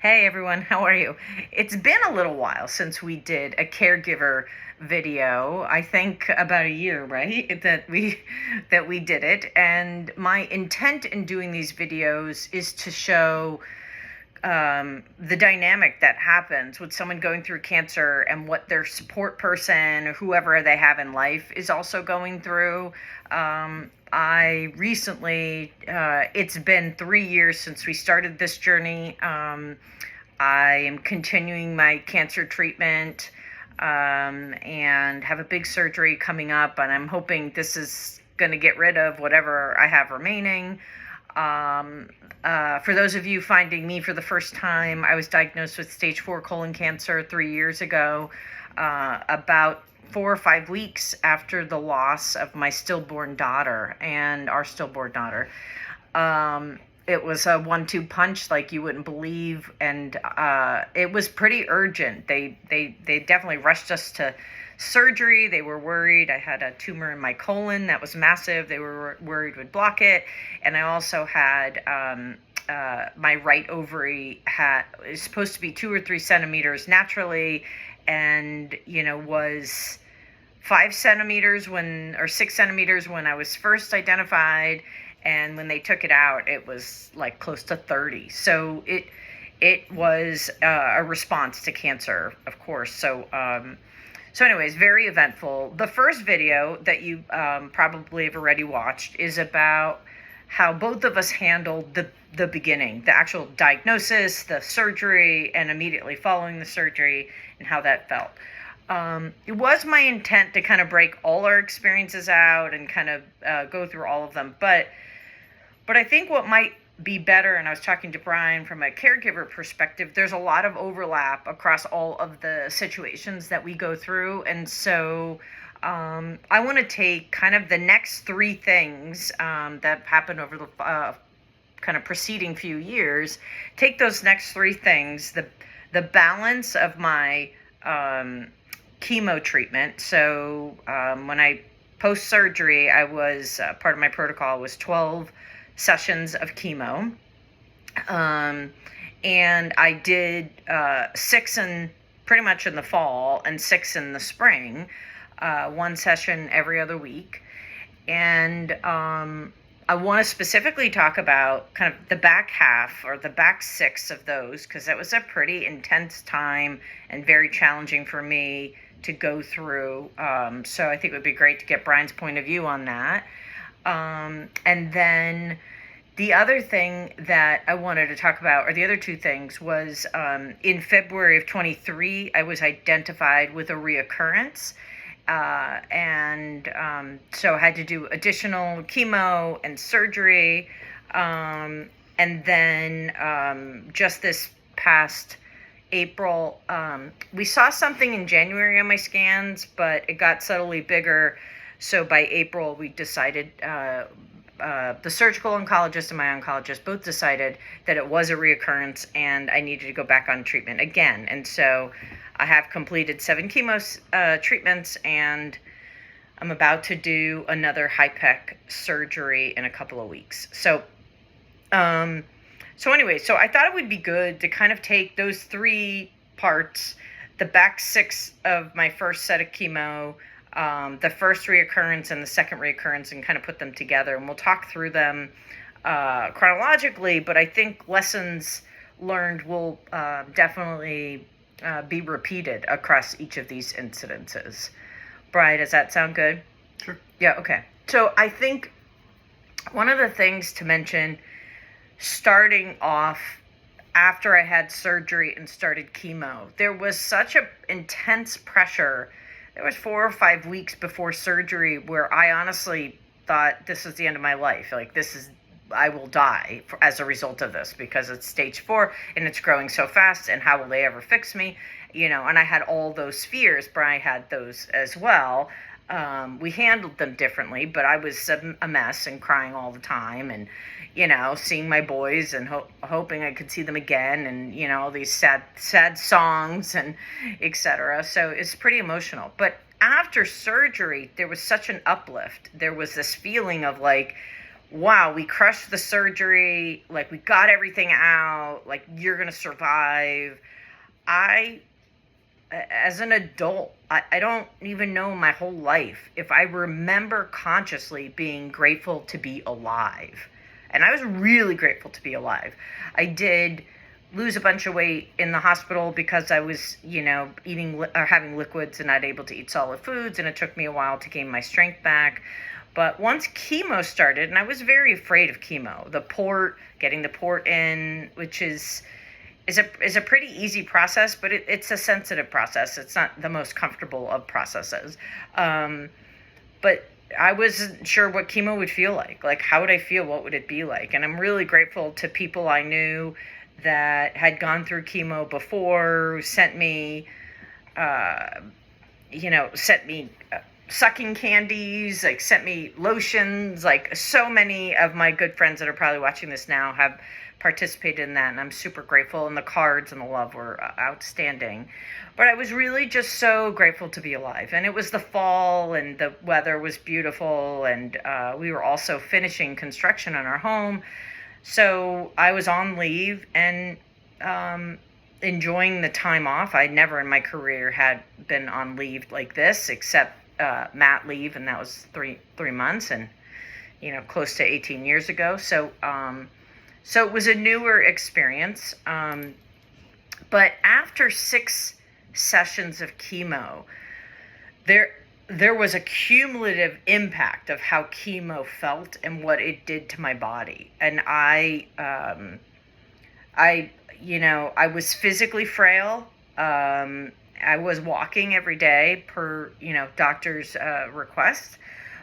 Hey everyone, how are you? It's been a little while since we did a caregiver video. I think about a year, right? That we did it. And my intent in doing these videos is to show the dynamic that happens with someone going through cancer and what their support person or whoever they have in life is also going through. I recently, it's been 3 years since we started this journey. I am continuing my cancer treatment and have a big surgery coming up, and I'm hoping this is going to get rid of whatever I have remaining. For those of you finding me for the first time, I was diagnosed with stage 4 colon cancer 3 years ago, about 4 or 5 weeks after the loss of my stillborn daughter and our stillborn daughter. It was a 1-2 punch like you wouldn't believe, and it was pretty urgent. They definitely rushed us to surgery. They were worried I had a tumor in my colon that was massive. They were worried would block it, and I also had my right ovary is supposed to be 2 or 3 centimeters naturally, and was 5 centimeters or 6 centimeters when I was first identified. And when they took it out, it was like close to 30. So it was a response to cancer, of course. So anyways, very eventful. The first video that you probably have already watched is about how both of us handled the beginning, the actual diagnosis, the surgery, and immediately following the surgery, and how that felt. It was my intent to kind of break all our experiences out and kind of go through all of them. But I think what might be better, and I was talking to Brian from a caregiver perspective, there's a lot of overlap across all of the situations that we go through. And so I want to take kind of the next 3 things that happened over the kind of preceding few years, take those next 3 things, the balance of my chemo treatment. So when I post-surgery, I was part of my protocol was 12 sessions of chemo, and I did 6 pretty much in the fall and 6 in the spring, 1 session every other week. And I want to specifically talk about kind of the back half or the back 6 of those, because that was a pretty intense time and very challenging for me to go through. So I think it would be great to get Brian's point of view on that. And then the other thing that I wanted to talk about, or the other 2 things, was in February of 23, I was identified with a reoccurrence. So I had to do additional chemo and surgery. And then just this past April, we saw something in January on my scans, but it got subtly bigger. So by April, we decided, the surgical oncologist and my oncologist both decided that it was a reoccurrence and I needed to go back on treatment again. And so I have completed 7 chemo treatments, and I'm about to do another HIPEC surgery in a couple of weeks. So anyway, so I thought it would be good to kind of take those 3 parts, the back 6 of my first set of chemo, the first reoccurrence and the second reoccurrence, and kind of put them together. And we'll talk through them chronologically, but I think lessons learned will definitely be repeated across each of these incidences. Brian, does that sound good? Sure. Yeah, okay. So I think one of the things to mention, starting off after I had surgery and started chemo, there was such an intense pressure. There was 4 or 5 weeks before surgery where I honestly thought this is the end of my life. Like, I will die as a result of this, because it's stage 4 and it's growing so fast, and how will they ever fix me? And I had all those fears. Brian had those as well. We handled them differently, but I was a mess and crying all the time, and seeing my boys and hoping I could see them again, and all these sad songs and etc. So it's pretty emotional. But after surgery, there was such an uplift. There was this feeling of like, wow, we crushed the surgery, like we got everything out, like you're gonna survive. I, as an adult, I don't even know my whole life if I remember consciously being grateful to be alive. And I was really grateful to be alive. I did lose a bunch of weight in the hospital because I was, eating or having liquids and not able to eat solid foods, and it took me a while to gain my strength back. But once chemo started, and I was very afraid of chemo, getting the port in, which is a pretty easy process, but it's a sensitive process. It's not the most comfortable of processes. But I wasn't sure what chemo would feel like. Like, how would I feel? What would it be like? And I'm really grateful to people I knew that had gone through chemo before, who sent me, sucking candies, like sent me lotions. Like, so many of my good friends that are probably watching this now have participated in that, and I'm super grateful, and the cards and the love were outstanding. But I was really just so grateful to be alive. And it was the fall, and the weather was beautiful, and we were also finishing construction on our home, so I was on leave and enjoying the time off. I never in my career had been on leave like this, except mat leave, and that was three months, and close to 18 years ago. So it was a newer experience. But after 6 sessions of chemo, there was a cumulative impact of how chemo felt and what it did to my body. And I was physically frail. I was walking every day per, doctor's request.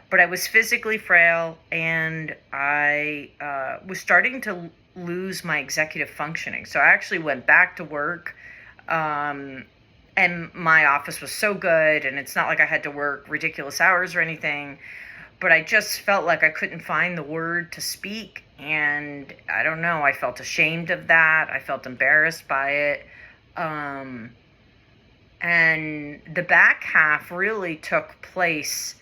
But I was physically frail, and I was starting to lose my executive functioning. So I actually went back to work, and my office was so good, and it's not like I had to work ridiculous hours or anything, but I just felt like I couldn't find the word to speak, and I don't know, I felt ashamed of that. I felt embarrassed by it. And the back half really took place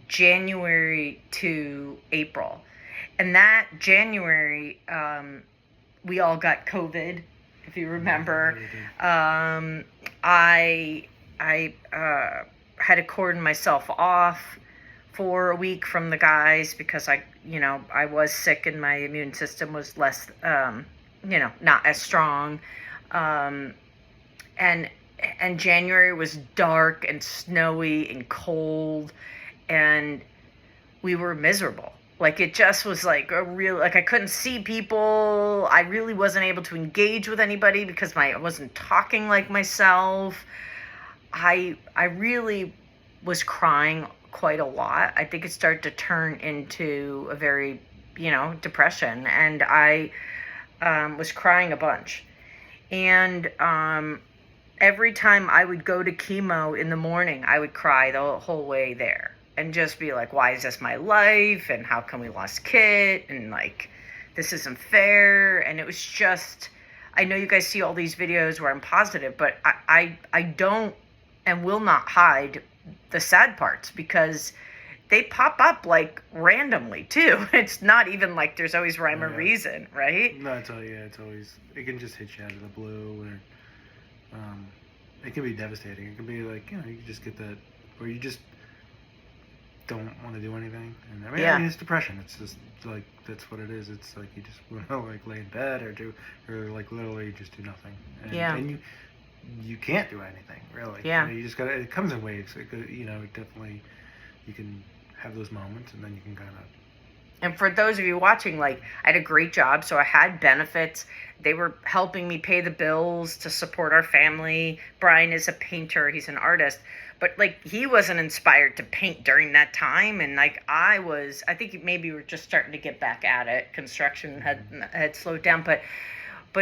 January to April. And that January, we all got COVID, if you remember. I had to cordon myself off for a week from the guys because I was sick and my immune system was less, not as strong. And January was dark and snowy and cold, and we were miserable. Like, it just was like I couldn't see people. I really wasn't able to engage with anybody because I wasn't talking like myself. I really was crying quite a lot. I think it started to turn into a very, depression, and I was crying a bunch. And every time I would go to chemo in the morning, I would cry the whole way there. And just be like, why is this my life? And how come we lost Kit? And like, this isn't fair. And it was just, I know you guys see all these videos where I'm positive, but I don't and will not hide the sad parts, because they pop up like randomly too. It's not even like there's always rhyme or reason, right? No, it's always, it can just hit you out of the blue, or it can be devastating. It can be like, you can just get that, or you just don't want to do anything. And I mean, it's depression. It's just like, that's what it is. It's like you just want to like lay in bed or like literally just do nothing. And you can't do anything really. Yeah. You just gotta. It comes in waves. Definitely, you can have those moments, and then you can kind of. And for those of you watching, like, I had a great job, so I had benefits. They were helping me pay the bills to support our family. Brian is a painter. He's an artist. But, like, he wasn't inspired to paint during that time. And, like, I think maybe we were just starting to get back at it. Construction had slowed down. But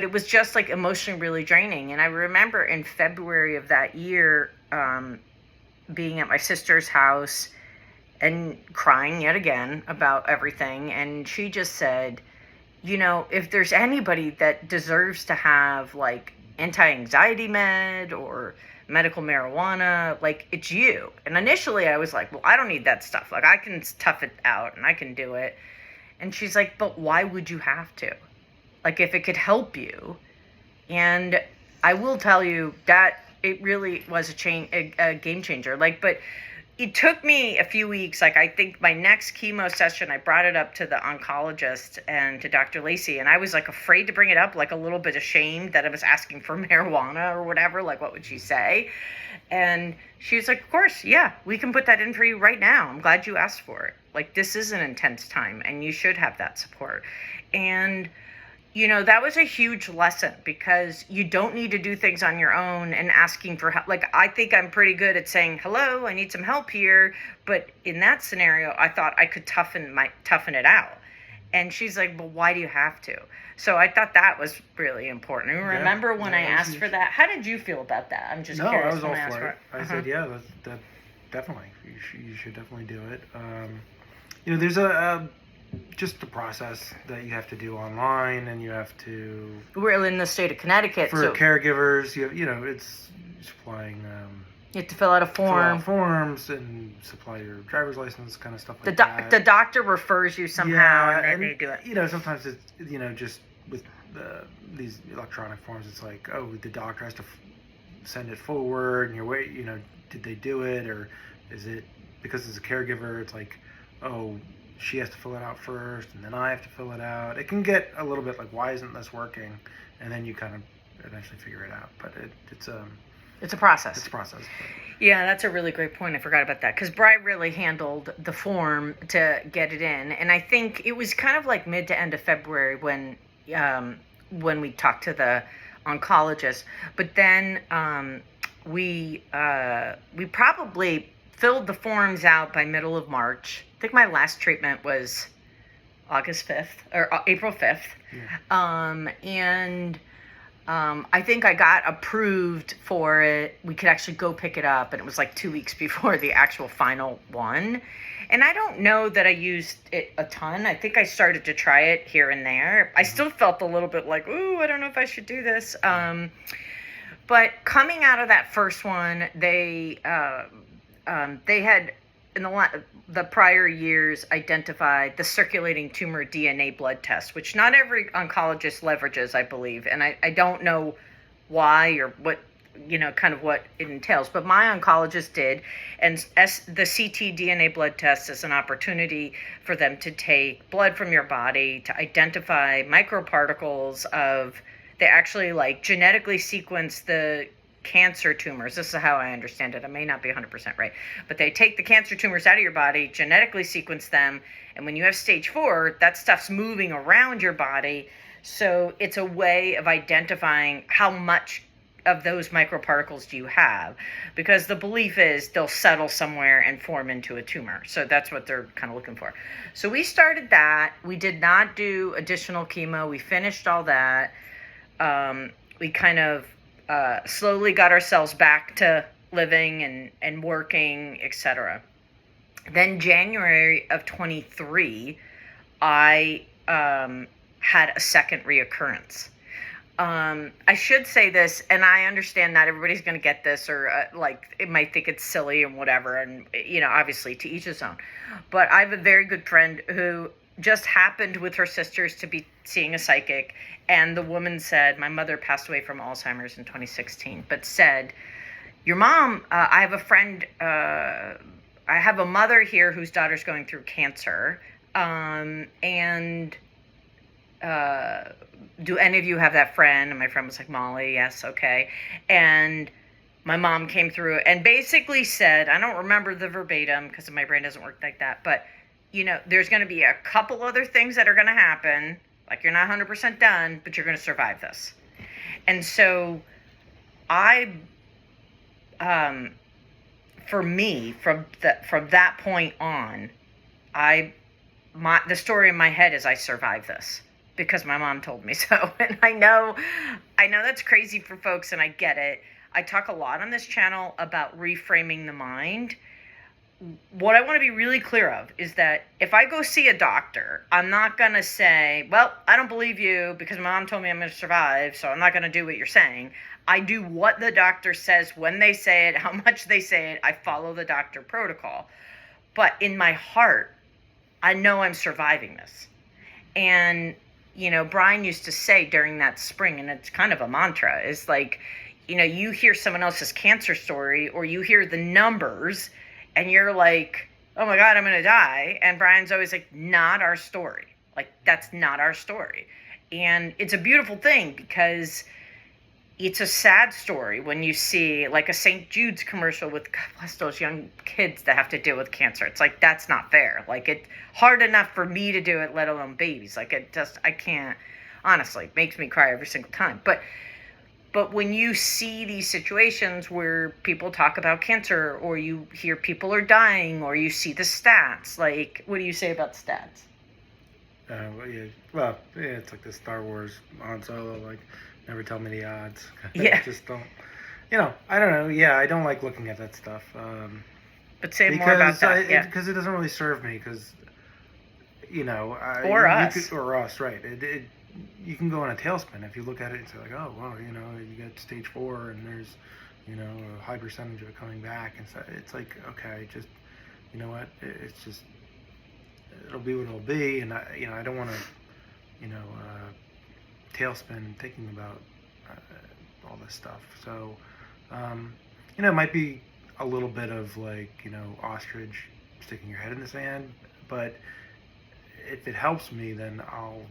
it was just, like, emotionally really draining. And I remember in February of that year being at my sister's house and crying yet again about everything. And she just said, if there's anybody that deserves to have, like, anti-anxiety med or medical marijuana, like, it's you. And initially I was like, well, I don't need that stuff. Like, I can tough it out and I can do it. And she's like, but why would you have to? Like, if it could help you. And I will tell you that it really was a game changer. Like, but it took me a few weeks. Like, I think my next chemo session, I brought it up to the oncologist and to Dr. Lacey, and I was like afraid to bring it up, like a little bit ashamed that I was asking for marijuana or whatever. Like, what would she say? And she was like, of course, yeah, we can put that in for you right now. I'm glad you asked for it. Like, this is an intense time and you should have that support. And that was a huge lesson, because you don't need to do things on your own and asking for help. Like, I think I'm pretty good at saying, hello, I need some help here. But in that scenario, I thought I could toughen it out. And she's like, well, why do you have to? So I thought that was really important. And remember when I asked for that? How did you feel about that? I'm just curious. No, I was all when for it. I said, yeah, that definitely. You should definitely do it. There's just the process that you have to do online, and you have to. We're in the state of Connecticut. For caregivers, it's supplying. You have to fill out a form. Fill out forms and supply your driver's license, kind of stuff like that. The doctor refers you somehow, and they do it. Sometimes it's just with these electronic forms, it's like, oh, the doctor has to send it forward, and you're waiting. Did they do it, or is it because it's a caregiver? It's like, oh, she has to fill it out first, and then I have to fill it out. It can get a little bit like, why isn't this working? And then you kind of eventually figure it out. But it's a process. It's a process. Yeah, that's a really great point. I forgot about that, because Bri really handled the form to get it in. And I think it was kind of like mid to end of February when we talked to the oncologist. But then we probably filled the forms out by middle of March. I think my last treatment was August 5th or April 5th. Yeah. I think I got approved for it. We could actually go pick it up, and it was like 2 weeks before the actual final one. And I don't know that I used it a ton. I think I started to try it here and there. I still felt a little bit like, ooh, I don't know if I should do this. But coming out of that first one, they had in the prior years identified the circulating tumor DNA blood test, which not every oncologist leverages, I believe. And I don't know why or what, kind of what it entails. But my oncologist did. And the CT DNA blood test is an opportunity for them to take blood from your body to identify microparticles they actually genetically sequence the cancer tumors. This is how I understand it. I may not be 100% right, but they take the cancer tumors out of your body, genetically sequence them, and when you have stage 4, that stuff's moving around your body. So it's a way of identifying how much of those microparticles do you have, because the belief is they'll settle somewhere and form into a tumor. So that's what they're kind of looking for. So we started that. We did not do additional chemo. We finished all that. We kind of slowly got ourselves back to living and working, etc. Then January of 23, I had a second reoccurrence. I should say this, and I understand not everybody's going to get this, or it might think it's silly and whatever, and obviously to each his own. But I have a very good friend who just happened with her sisters to be seeing a psychic, and the woman said, my mother passed away from Alzheimer's in 2016, but said, your mom, I have a friend, I have a mother here whose daughter's going through cancer, and do any of you have that friend? And my friend was like, Molly, yes, okay. And my mom came through and basically said, I don't remember the verbatim because my brain doesn't work like that, but there's going to be a couple other things that are going to happen. Like, you're not 100% done, but you're going to survive this. And so for me, from that point on, the story in my head is I survived this because my mom told me so. And I know that's crazy for folks, and I get it. I talk a lot on this channel about reframing the mind. What I want to be really clear of is that if I go see a doctor, I'm not going to say, well, I don't believe you because my mom told me I'm going to survive, so I'm not going to do what you're saying. I do what the doctor says when they say it, how much they say it. I follow the doctor protocol. But in my heart, I know I'm surviving this. And, Brian used to say during that spring, and it's kind of a mantra, is like, you hear someone else's cancer story or you hear the numbers and you're like, oh my God, I'm going to die. And Brian's always like, not our story. Like, that's not our story. And it's a beautiful thing because it's a sad story when you see like a St. Jude's commercial with, God bless those young kids that have to deal with cancer. It's like, that's not fair. Like, it's hard enough for me to do it, let alone babies. Like, I can't, honestly, it makes me cry every single time. But when you see these situations where people talk about cancer, or you hear people are dying, or you see the stats, like, what do you say about stats? It's like the Star Wars Han Solo, like, never tell me the odds. Yeah. Just don't, I don't know. Yeah, I don't like looking at that stuff. But say more about that. Because it doesn't really serve me, because, or us. Or us, right. You can go in a tailspin if you look at it and say, like, oh, well, you got stage 4 and there's, a high percentage of it coming back. And so it's like, okay, just, you know what, it's just, it'll be what it'll be. And, I don't want to, tailspin thinking about all this stuff. So, it might be a little bit of like, ostrich sticking your head in the sand, but if it helps me, then I'll,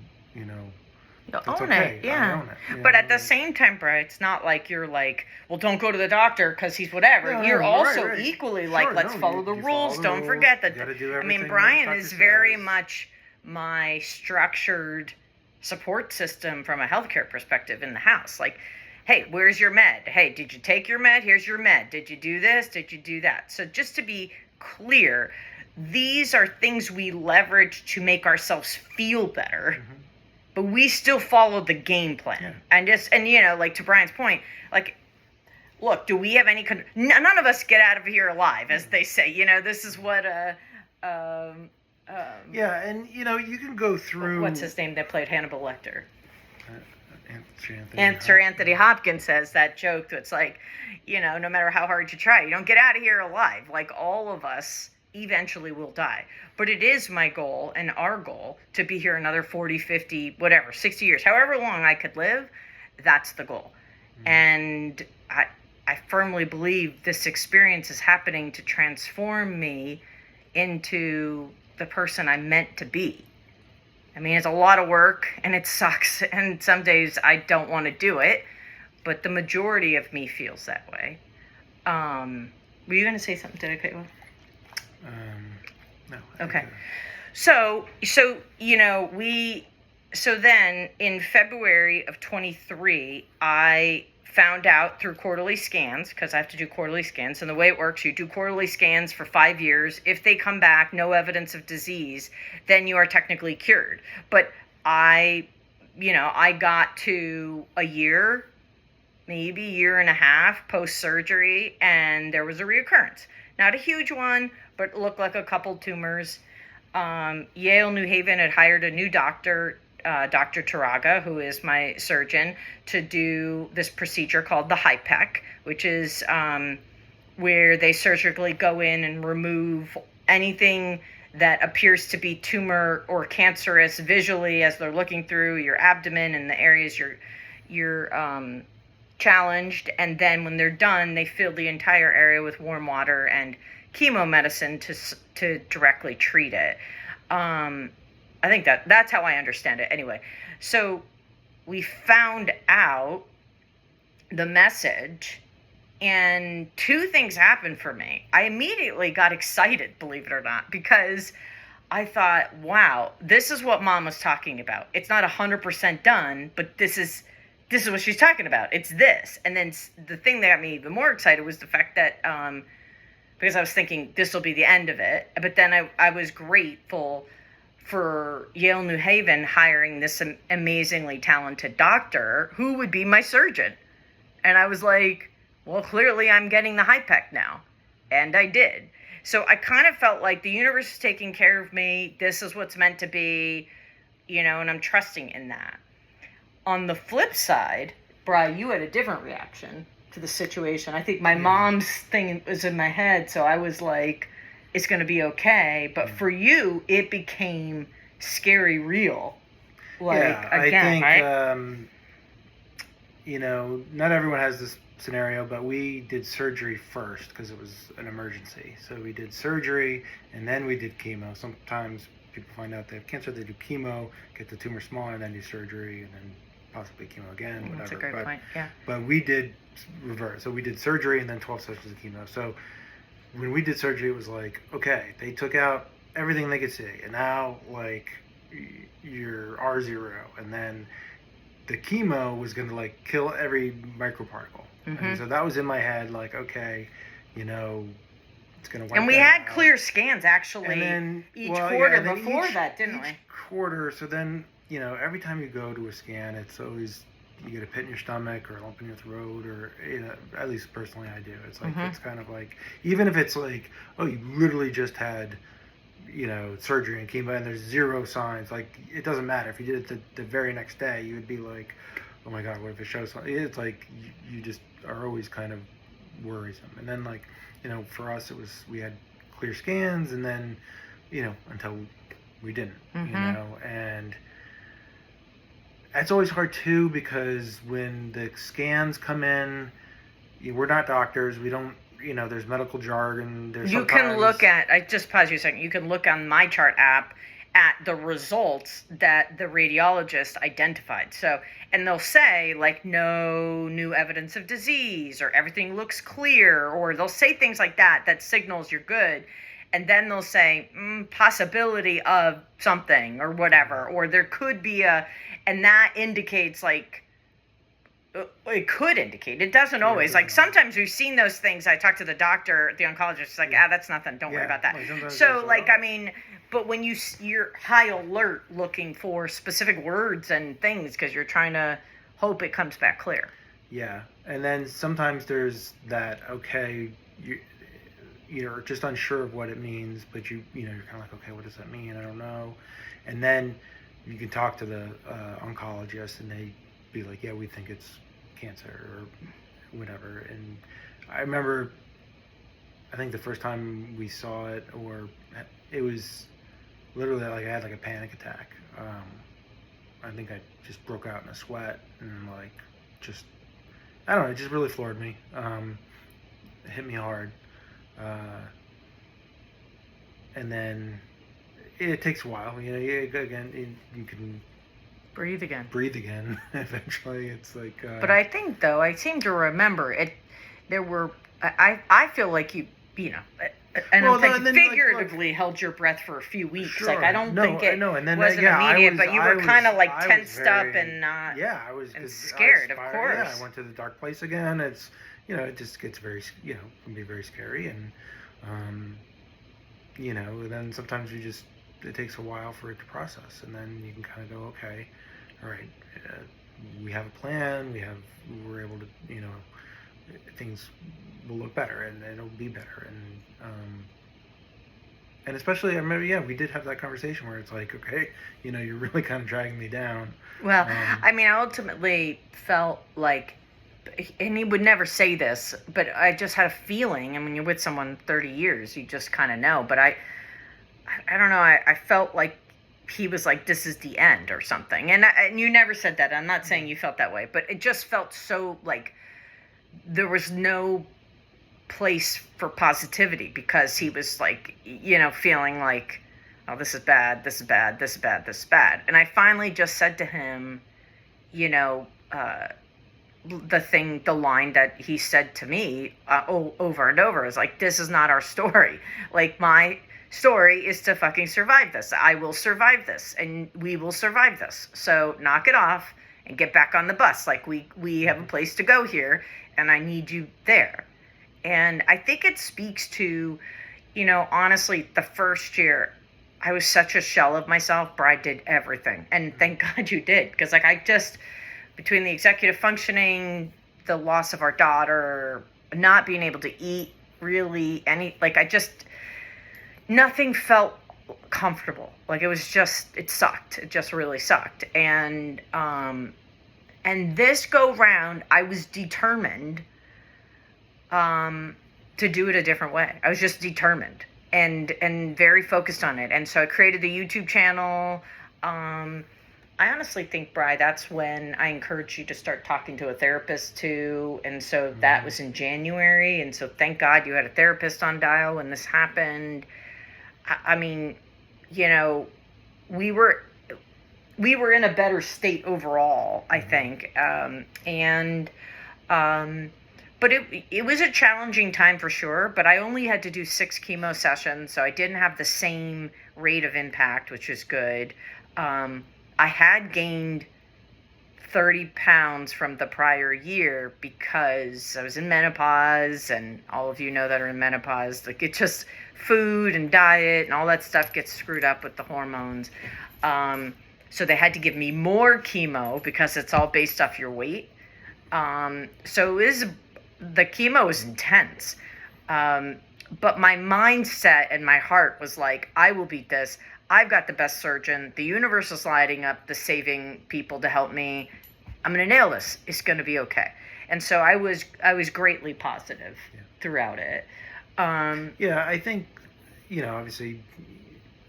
You'll own okay. It, yeah. I'll own it. But at the same time, Brian, it's not like you're like, well, don't go to the doctor because he's whatever. No, you're also right. equally Sure, like, let's no, follow you the follow rules. the Don't rules. forget that. You gotta do I mean, everything Brian the is doctor very says. much my structured support system from a healthcare perspective in the house. Like, hey, where's your med? Hey, did you take your med? Here's your med. Did you do this? Did you do that? So just to be clear, these are things we leverage to make ourselves feel better. Mm-hmm. But we still follow the game plan. Yeah. And like to Brian's point, like, look, do we have any, none of us get out of here alive, as they say, this is what, yeah. And, you can go through. What's his name that played Hannibal Lecter? Sir Anthony Hopkins says that joke that's like, no matter how hard you try, you don't get out of here alive. Like, all of us eventually will die. But it is my goal and our goal to be here another 40, 50, whatever, 60 years, however long I could live. That's the goal. Mm-hmm. And I firmly believe this experience is happening to transform me into the person I'm meant to be. I mean, it's a lot of work and it sucks. And some days I don't want to do it, but the majority of me feels that way. Were you going to say something? Did I cut you off? No. Okay. So then in February of 23, I found out through quarterly scans, because I have to do quarterly scans. And the way it works, you do quarterly scans for 5 years. If they come back, no evidence of disease, then you are technically cured. But I got to a year, maybe year and a half post-surgery, and there was a reoccurrence. Not a huge one, but it looked like a couple tumors. Yale New Haven had hired a new doctor, Dr. Taraga, who is my surgeon, to do this procedure called the HIPEC, which is where they surgically go in and remove anything that appears to be tumor or cancerous visually as they're looking through your abdomen and the areas you're challenged. And then when they're done, they fill the entire area with warm water and chemo medicine to directly treat it. I think that's how I understand it anyway. So we found out the message, and two things happened for me. I immediately got excited, believe it or not, because I thought, wow, this is what Mom was talking about. It's not 100% done, but this is what she's talking about. It's this. And then the thing that got me even more excited was the fact that, because I was thinking this will be the end of it, but then I was grateful for Yale New Haven hiring this amazingly talented doctor who would be my surgeon. And I was like, well, clearly I'm getting the HIPEC now. And I did. So I kind of felt like the universe is taking care of me. This is what's meant to be, and I'm trusting in that. On the flip side, Bri, you had a different reaction to the situation. I think my mom's thing was in my head, so I was like, it's going to be okay. But for you, it became scary real. Like, yeah, again, I think, right? not everyone has this scenario, but we did surgery first because it was an emergency. So we did surgery and then we did chemo. Sometimes people find out they have cancer, they do chemo, get the tumor smaller, and then do surgery, and then possibly chemo again, whatever. That's a great point, yeah. But we did reverse. So we did surgery and then 12 sessions of chemo. So when we did surgery, it was like, okay, they took out everything they could see, and now, like, you're R0, and then the chemo was going to, like, kill every microparticle. Mm-hmm. And so that was in my head, like, okay, it's going to wipe. And we had clear scans, actually, and then, each quarter then before that, didn't each we? Quarter, so then, every time you go to a scan, it's always, you get a pit in your stomach or a lump in your throat, or, at least personally I do. It's like, it's kind of like, even if it's like, oh, you literally just had, surgery and chemo and there's zero signs, like, it doesn't matter. If you did it the very next day, you would be like, oh my God, what if it shows something? It's like, you just are always kind of worrisome. And then, like, for us, we had clear scans, and then, until we didn't, and that's always hard too, because when the scans come in, we're not doctors. We don't, there's medical jargon. You can look at, I just pause you a second. You can look on my chart app at the results that the radiologist identified. So, and they'll say, like, no new evidence of disease, or everything looks clear, or they'll say things like that signals you're good. And then they'll say, possibility of something or whatever, or there could be and that indicates, like, it could indicate. It doesn't always. Like, sometimes we've seen those things. I talked to the doctor, the oncologist, it's like, that's nothing. Don't worry about that. So, like, I mean, but when you're high alert looking for specific words and things, because you're trying to hope it comes back clear. Yeah. And then sometimes there's that, okay, you're just unsure of what it means, but you're kind of like, okay, what does that mean? I don't know. And then you can talk to the oncologist, and they be like, yeah, we think it's cancer or whatever. And I remember, I think the first time we saw it, or it was literally like I had like a panic attack. I think I just broke out in a sweat, and like, just, I don't know, it just really floored me. It hit me hard. And then it takes a while, you can breathe again eventually. It's like, but I think, though, I seem to remember it, there were, I feel like you and well, I'm thinking figuratively, held your breath for a few weeks. Sure. Like, I don't think it and then, wasn't immediate, but you were kind of like tensed up and not. Yeah, I was. And scared, of course. Yeah, I went to the dark place again. It's, it just gets very, can be very scary, and, and then sometimes it takes a while for it to process, and then you can kind of go, okay, all right, we have a plan. We're able to, things will look better, and it'll be better, and especially, I remember, we did have that conversation where it's like, okay, you're really kind of dragging me down. Well, I mean, I ultimately felt like, and he would never say this, but I just had a feeling, and when you're with someone 30 years, you just kind of know, but I don't know, I felt like he was like, this is the end or something, and you never said that. I'm not saying you felt that way, but it just felt so like there was no place for positivity, because he was like, feeling like, oh, this is bad, this is bad, this is bad, this is bad. And I finally just said to him, the line that he said to me over and over is like, this is not our story. Like, my story is to fucking survive this. I will survive this, and we will survive this. So knock it off and get back on the bus. Like, we have a place to go here, and I need you there. And I think it speaks to, honestly, the first year, I was such a shell of myself. Bride did everything. And thank God you did. Because, like, between the executive functioning, the loss of our daughter, not being able to eat really nothing felt comfortable. Like, it sucked. It just really sucked. And this go round, I was determined to do it a different way. I was just determined and very focused on it. And so I created the YouTube channel. I honestly think, Bri, that's when I encouraged you to start talking to a therapist too. And so that was in January. And so thank God you had a therapist on dial when this happened. I mean, you know, we were in a better state overall, I think. But it was a challenging time for sure. But I only had to do 6 chemo sessions, so I didn't have the same rate of impact, which was good. I had gained 30 pounds from the prior year because I was in menopause, and all of you know that are in menopause, like it just food and diet and all that stuff gets screwed up with the hormones. So they had to give me more chemo because it's all based off your weight. So the chemo was intense. But my mindset and my heart was like, I will beat this. I've got the best surgeon. The universe is lighting up the saving people to help me. I'm going to nail this. It's going to be okay. And so I was greatly positive throughout it. Yeah, I think, obviously,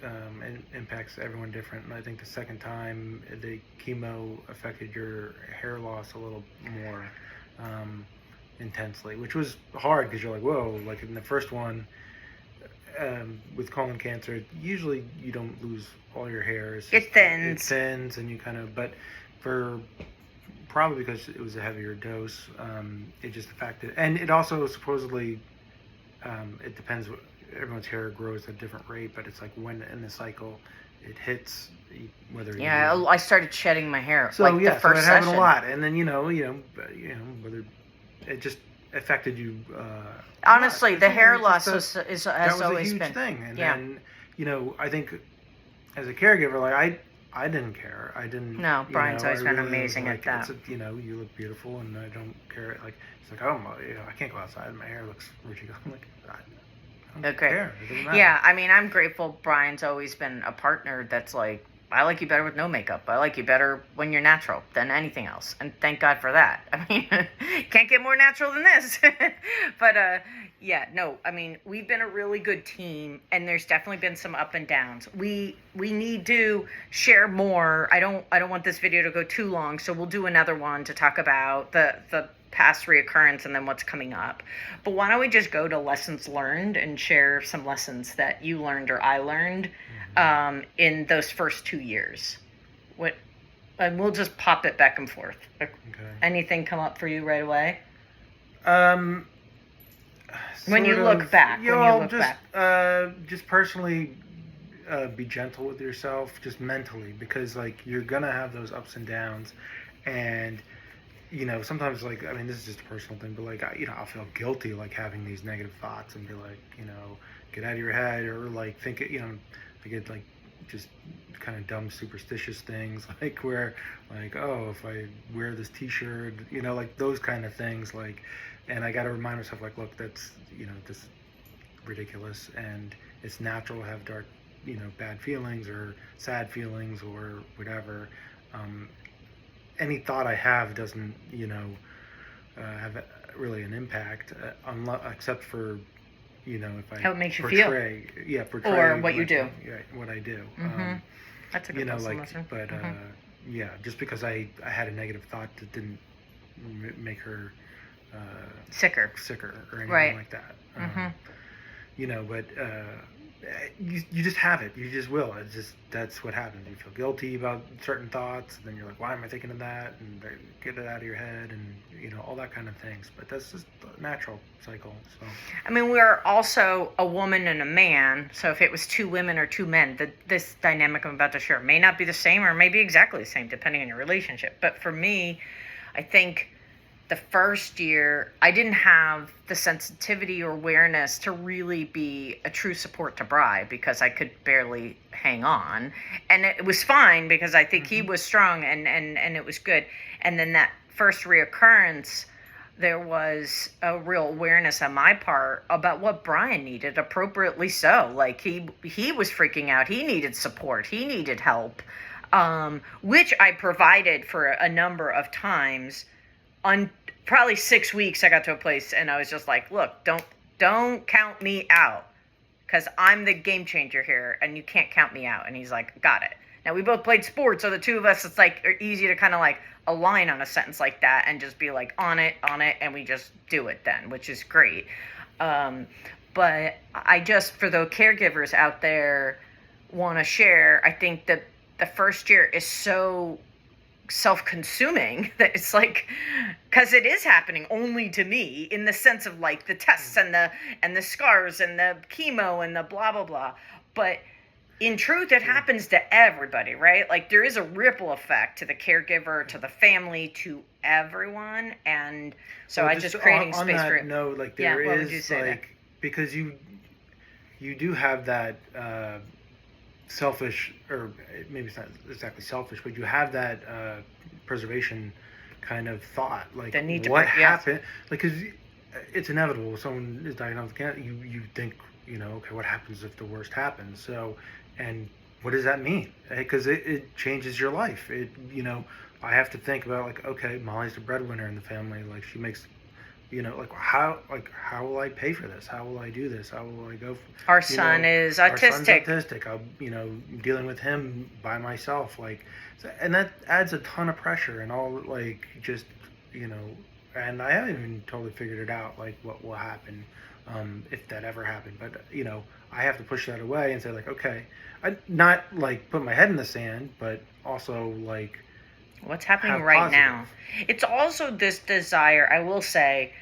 it impacts everyone different. And I think the second time, the chemo affected your hair loss a little more intensely, which was hard because you're like, whoa, like in the first one, with colon cancer, usually you don't lose all your hairs. It thins. It thins, and you kind of, but probably because it was a heavier dose, it just affected. And it also supposedly, it depends, everyone's hair grows at a different rate, but it's like when in the cycle it hits, whether I started shedding my hair. So like yeah, the first so it happened session. a lot, and then whether it just affected you. Honestly, the hair just loss has that was always a huge been thing, and yeah. then I think as a caregiver, like I didn't care. I didn't. No, Brian's always been really amazing like, at that. You look beautiful, and I don't care. Like it's like, oh, I can't go outside. My hair looks ridiculous. I'm like, I don't care. It doesn't matter. Yeah, I mean, I'm grateful. Brian's always been a partner that's like, I like you better with no makeup. I like you better when you're natural than anything else. And thank God for that. I mean, can't get more natural than this. But yeah, no, I mean, we've been a really good team, and there's definitely been some up and downs. We need to share more. I don't want this video to go too long, so we'll do another one to talk about the past reoccurrence and then what's coming up. But why don't we just go to lessons learned and share some lessons that you learned or I learned in those first 2 years. And we'll just pop it back and forth. Okay. Anything come up for you right away? When you look back. Just personally, be gentle with yourself, just mentally, because like you're gonna have those ups and downs, and sometimes, like, I mean, this is just a personal thing, but like, I'll feel guilty, like having these negative thoughts and be like, get out of your head, or like think it, I get like just kind of dumb superstitious things, like where like, oh, if I wear this t-shirt, like those kind of things, like, and I got to remind myself, like, look, that's, this ridiculous, and it's natural to have dark, bad feelings or sad feelings or whatever. Any thought I have doesn't, have really an impact, except for, if I how it makes you portray, feel, or what you do, what I do. That's a good lesson. But just because I had a negative thought that didn't make her sicker or anything like that. But you just have it. You just will. It's just, that's what happens. You feel guilty about certain thoughts, and then you're like, why am I thinking of that? And get it out of your head, and all that kind of things. But that's just a natural cycle. So I mean, we're also a woman and a man. So if it was 2 women or 2 men, this dynamic I'm about to share may not be the same, or maybe exactly the same, depending on your relationship. But for me, I think the first year, I didn't have the sensitivity or awareness to really be a true support to Bri, because I could barely hang on. And it was fine because I think he was strong and it was good. And then that first reoccurrence, there was a real awareness on my part about what Brian needed, appropriately so. Like he was freaking out. He needed support. He needed help, which I provided for a number of times. On probably 6 weeks, I got to a place and I was just like, look, don't count me out, because I'm the game changer here and you can't count me out. And he's like, got it. Now, we both played sports, so the two of us, it's like easy to kind of like align on a sentence like that and just be like on it, and we just do it then, which is great. But I just, for the caregivers out there, want to share, I think that the first year is so self-consuming that it's like, because it is happening only to me in the sense of like the tests and the scars and the chemo and the blah blah blah, but in truth it happens to everybody, right? Like there is a ripple effect to the caregiver, to the family, to everyone. And so Well, I just creating on space that for it. note, like Yeah, there what would is you say like, because you do have that selfish, or maybe it's not exactly selfish, but you have that preservation kind of thought, like The need to what yes. happened, like, because it's inevitable. If someone is diagnosed with cancer, you think, okay, what happens if the worst happens? So, and what does that mean? Because it changes your life. I have to think about, like, okay, Molly's the breadwinner in the family, like she makes, like how will I pay for this? How will I do this? How will I go? Our son is autistic. Our son's autistic. I'm dealing with him by myself, like, and that adds a ton of pressure and all, like, just, and I haven't even totally figured it out, like what will happen if that ever happened. But I have to push that away and say, like, okay, I not like put my head in the sand, but also like what's happening right now. It's also this desire, I will say,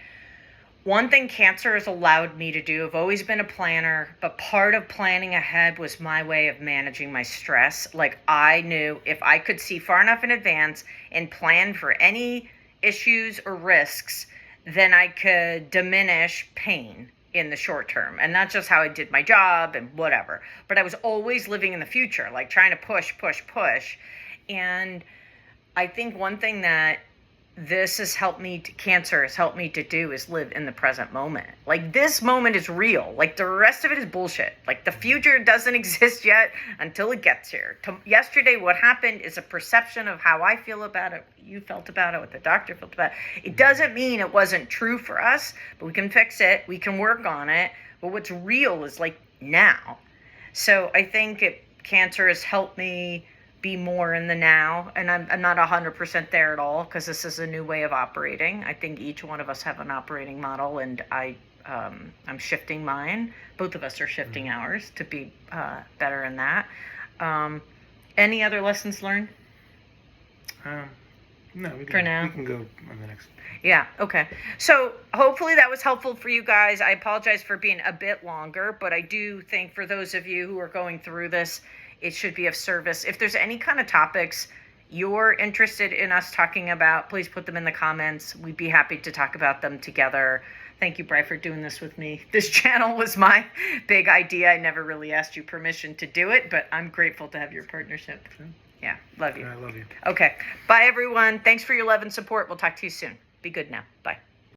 one thing cancer has allowed me to do, I've always been a planner, but part of planning ahead was my way of managing my stress. Like I knew if I could see far enough in advance and plan for any issues or risks, then I could diminish pain in the short term. And that's just how I did my job and whatever. But I was always living in the future, like trying to push. And I think one thing that cancer has helped me to do is live in the present moment. Like this moment is real. Like the rest of it is bullshit. Like the future doesn't exist yet until it gets here. Yesterday, what happened is a perception of how I feel about it, you felt about it, what the doctor felt about it. It doesn't mean it wasn't true for us, but we can fix it. We can work on it. But what's real is like now. So I think cancer has helped me be more in the now, and I'm not 100% there at all, because this is a new way of operating. I think each one of us have an operating model, and I'm shifting mine. Both of us are shifting ours to be better in that. Any other lessons learned? No, we can go on the next. Yeah, okay. So hopefully that was helpful for you guys. I apologize for being a bit longer, but I do think for those of you who are going through this, it should be of service. If there's any kind of topics you're interested in us talking about, please put them in the comments. We'd be happy to talk about them together. Thank you, Bri, for doing this with me. This channel was my big idea. I never really asked you permission to do it, but I'm grateful to have your partnership. Sure. Yeah, love you. I love you. Okay, bye everyone. Thanks for your love and support. We'll talk to you soon. Be good now. Bye.